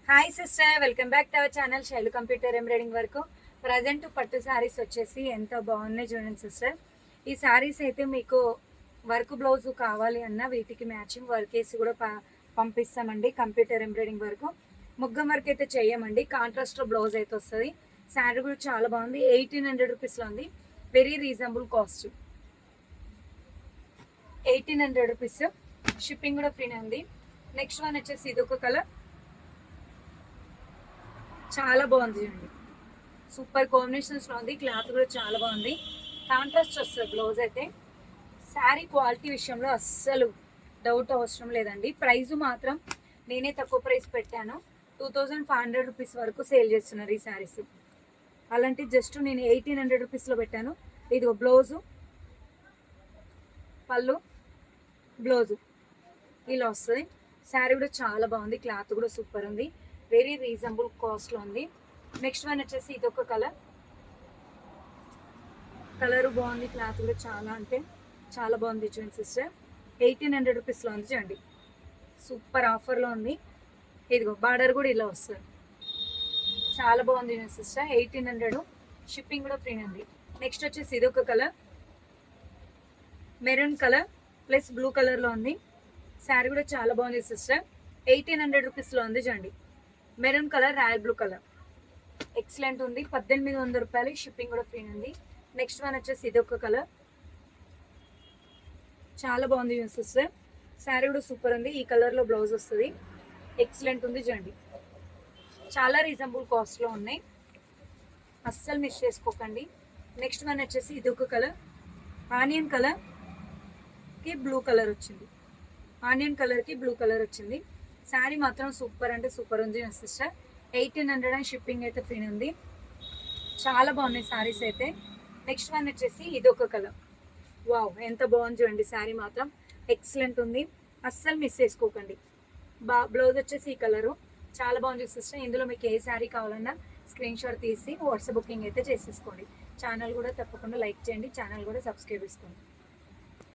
Hi sister, welcome back to our channel Shailu computer embroidering work. Present పట్టు శారీస్ వచ్చేసి ఎంత బాగున్నాయి చూడండి సిస్టర్. ఈ శారీస్ అయితే మీకు వర్క్ బ్లౌజ్ కావాలి అన్న వీటికి మ్యాచింగ్ వర్క్ వేసి కూడా పంపిస్తామండి. కంప్యూటర్ ఎంబ్రాయిడింగ్ వర్క్, ముగ్గం వర్క్ అయితే చేయమండి. కాంట్రాస్ట్ బ్లౌజ్ అయితే వస్తుంది. శారీ కూడా చాలా బాగుంది. 1800 రూపీస్లో ఉంది. Very reasonable cost, 1800 rupees. Shipping కూడా ఫ్రీనే ఉంది. నెక్స్ట్ వన్ వచ్చేసి ఇది ఒక కలర్, చాలా బాగుంది చూడండి. సూపర్ కాంబినేషన్స్లో ఉంది. క్లాత్ కూడా చాలా బాగుంది. కాంట్రాస్ట్ వస్తుంది బ్లౌజ్ అయితే. శారీ క్వాలిటీ విషయంలో అస్సలు డౌట్ అవసరం లేదండి. ప్రైస్ మాత్రం నేనే తక్కువ ప్రైస్ పెట్టాను. 2500 రూపీస్ వరకు సేల్ చేస్తున్నారు ఈ శారీస్. అలాంటి జస్ట్ నేను 1800 రూపీస్లో పెట్టాను. ఇది బ్లౌజు, పళ్ళు, బ్లౌజు ఇలా వస్తుంది. శారీ కూడా చాలా బాగుంది. క్లాత్ కూడా సూపర్ ఉంది. వెరీ రీజనబుల్ కాస్ట్లో ఉంది. నెక్స్ట్ వన్ వచ్చేసి ఇది ఒక కలర్, కలరు బాగుంది. క్లాత్ కూడా చాలా అంటే చాలా బాగుంది చూడండి సిస్టర్. 1800 రూపీస్లో ఉంది చూడండి. సూపర్ ఆఫర్లో ఉంది. ఇదిగో బార్డర్ కూడా ఇలా వస్తుంది. చాలా బాగుంది చూడండి సిస్టర్. 1800. షిప్పింగ్ కూడా ఫ్రీ ఉంది. నెక్స్ట్ వచ్చేసి ఇది ఒక colour, maroon colour plus blue కలర్లో ఉంది. శారీ కూడా చాలా బాగుంది సిస్టర్. 1800 రూపీస్లో ఉంది చూడండి. Maroon colour, royal blue colour, excellent ఉంది. 1800 రూపాయలు. షిప్పింగ్ కూడా ఫ్రీ ఉంది. నెక్స్ట్ వన్ వచ్చేసి ఇది ఒక కలర్, చాలా బాగుంది సిస్టర్. శారీ కూడా సూపర్ ఉంది. ఈ కలర్లో బ్లౌజ్ వస్తుంది. ఎక్సలెంట్ ఉంది చూడండి. చాలా రీజనబుల్ కాస్ట్లో ఉన్నాయి. అస్సలు మిస్ చేసుకోకండి. నెక్స్ట్ వన్ వచ్చేసి ఇది ఒక కలర్, ఆనియన్ కలర్కి బ్లూ కలర్ వచ్చింది. ఆనియన్ కలర్కి బ్లూ కలర్ వచ్చింది. శారీ మాత్రం సూపర్ అంటే సూపర్ ఉంది సిస్టర్. 1800 అండ్ షిప్పింగ్ అయితే ఫ్రీ ఉంది. చాలా బాగున్నాయి శారీస్ అయితే. నెక్స్ట్ వన్ వచ్చేసి ఇది ఒక కలర్. వావ్, ఎంత బాగుంది చూడండి. శారీ మాత్రం ఎక్సలెంట్ ఉంది. అస్సలు మిస్ చేసుకోకండి. బ్లౌజ్ వచ్చేసి ఈ కలరు చాలా బాగుంది సిస్టర్. ఇందులో మీకు ఏ శారీ కావాలన్నా స్క్రీన్ షాట్ తీసి వాట్సాప్ బుకింగ్ అయితే చేసేసుకోండి. ఛానల్ కూడా తప్పకుండా లైక్ చేయండి. ఛానల్ కూడా సబ్స్క్రైబ్ చేసుకోండి.